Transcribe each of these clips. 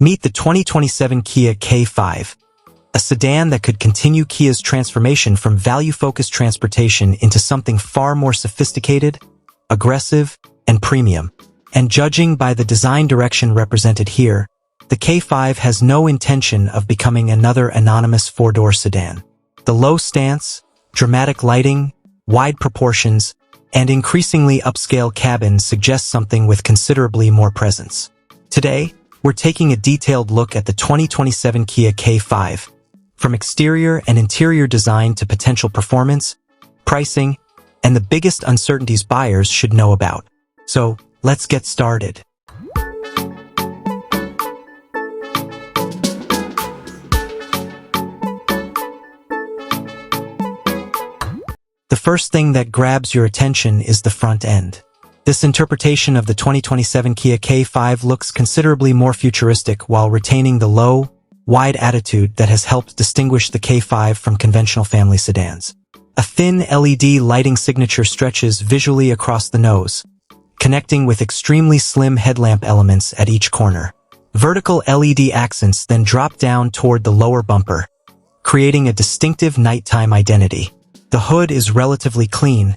Meet the 2027 Kia K5, a sedan that could continue Kia's transformation from value-focused transportation into something far more sophisticated, aggressive, and premium. And judging by the design direction represented here, the K5 has no intention of becoming another anonymous four-door sedan. The low stance, dramatic lighting, wide proportions, and increasingly upscale cabin suggest something with considerably more presence. Today, we're taking a detailed look at the 2027 Kia K5, from exterior and interior design to potential performance, pricing, and the biggest uncertainties buyers should know about. So, let's get started. The first thing that grabs your attention is the front end. This interpretation of the 2027 Kia K5 looks considerably more futuristic while retaining the low, wide attitude that has helped distinguish the K5 from conventional family sedans. A thin LED lighting signature stretches visually across the nose, connecting with extremely slim headlamp elements at each corner. Vertical LED accents then drop down toward the lower bumper, creating a distinctive nighttime identity. The hood is relatively clean,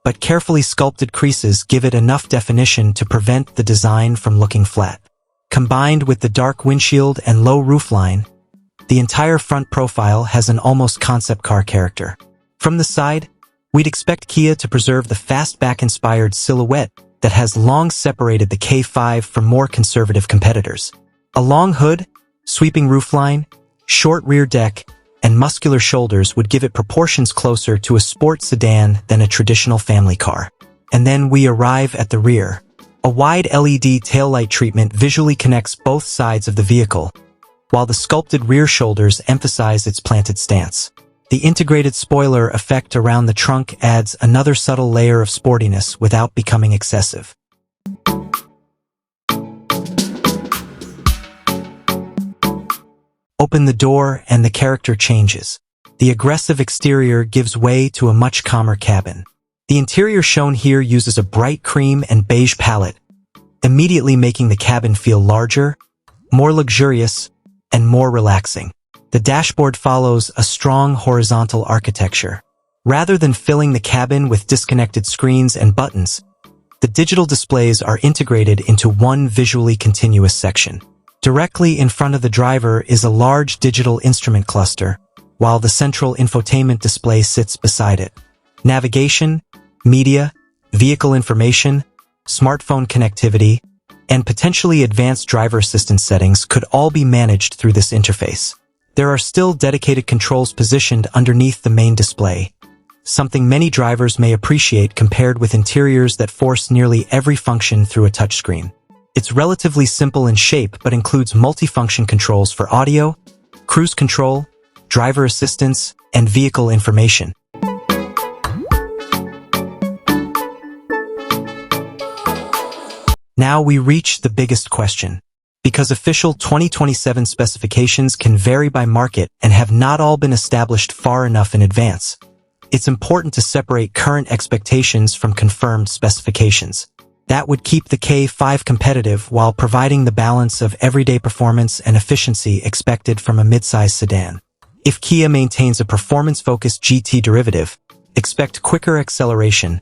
but carefully sculpted creases give it enough definition to prevent the design from looking flat. Combined with the dark windshield and low roofline, the entire front profile has an almost concept car character. From the side, we'd expect Kia to preserve the fastback-inspired silhouette that has long separated the K5 from more conservative competitors. A long hood, sweeping roofline, short rear deck, and muscular shoulders would give it proportions closer to a sport sedan than a traditional family car. And then we arrive at the rear. A wide LED taillight treatment visually connects both sides of the vehicle, while the sculpted rear shoulders emphasize its planted stance. The integrated spoiler effect around the trunk adds another subtle layer of sportiness without becoming excessive. Open the door and the character changes. The aggressive exterior gives way to a much calmer cabin. The interior shown here uses a bright cream and beige palette, immediately making the cabin feel larger, more luxurious, and more relaxing. The dashboard follows a strong horizontal architecture. Rather than filling the cabin with disconnected screens and buttons, the digital displays are integrated into one visually continuous section. Directly in front of the driver is a large digital instrument cluster, while the central infotainment display sits beside it. Navigation, media, vehicle information, smartphone connectivity, and potentially advanced driver assistance settings could all be managed through this interface. There are still dedicated controls positioned underneath the main display, something many drivers may appreciate compared with interiors that force nearly every function through a touchscreen. It's relatively simple in shape but includes multifunction controls for audio, cruise control, driver assistance, and vehicle information. Now we reach the biggest question. Because official 2027 specifications can vary by market and have not all been established far enough in advance, it's important to separate current expectations from confirmed specifications. That would keep the K5 competitive while providing the balance of everyday performance and efficiency expected from a midsize sedan. If Kia maintains a performance-focused GT derivative, expect quicker acceleration,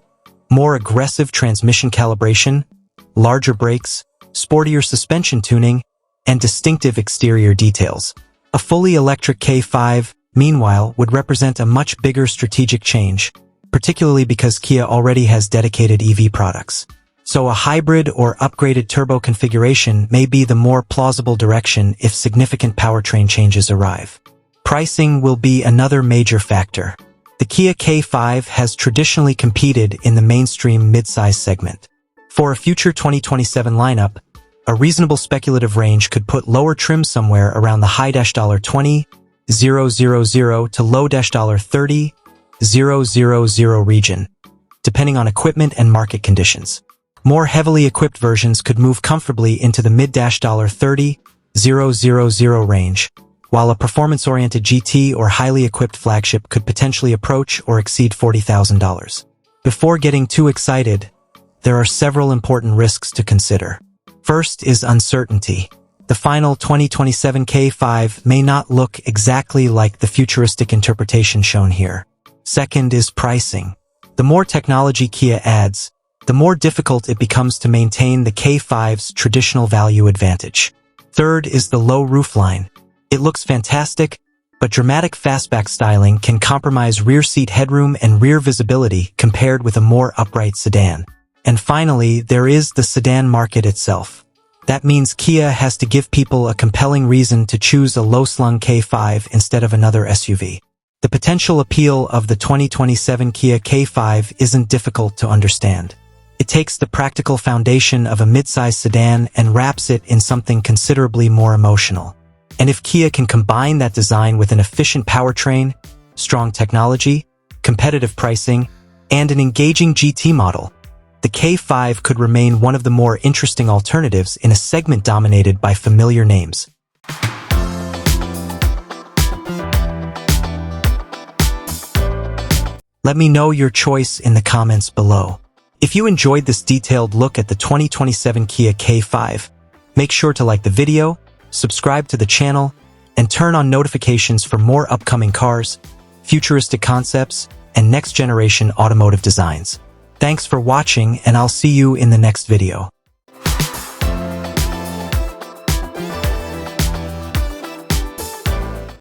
more aggressive transmission calibration, larger brakes, sportier suspension tuning, and distinctive exterior details. A fully electric K5, meanwhile, would represent a much bigger strategic change, particularly because Kia already has dedicated EV products. So a hybrid or upgraded turbo configuration may be the more plausible direction if significant powertrain changes arrive. Pricing will be another major factor. The Kia K5 has traditionally competed in the mainstream midsize segment. For a future 2027 lineup, a reasonable speculative range could put lower trim somewhere around the high $20,000 to low $30,000 region, depending on equipment and market conditions. More heavily equipped versions could move comfortably into the mid-$30,000 range, while a performance-oriented GT or highly equipped flagship could potentially approach or exceed $40,000. Before getting too excited, there are several important risks to consider. First is uncertainty. The final 2027 K5 may not look exactly like the futuristic interpretation shown here. Second is pricing. The more technology Kia adds, the more difficult it becomes to maintain the K5's traditional value advantage. Third is the low roofline. It looks fantastic, but dramatic fastback styling can compromise rear seat headroom and rear visibility compared with a more upright sedan. And finally, there is the sedan market itself. That means Kia has to give people a compelling reason to choose a low-slung K5 instead of another SUV. The potential appeal of the 2027 Kia K5 isn't difficult to understand. It takes the practical foundation of a midsize sedan and wraps it in something considerably more emotional. And if Kia can combine that design with an efficient powertrain, strong technology, competitive pricing, and an engaging GT model, the K5 could remain one of the more interesting alternatives in a segment dominated by familiar names. Let me know your choice in the comments below. If you enjoyed this detailed look at the 2027 Kia K5, make sure to like the video, subscribe to the channel, and turn on notifications for more upcoming cars, futuristic concepts, and next-generation automotive designs. Thanks for watching, and I'll see you in the next video.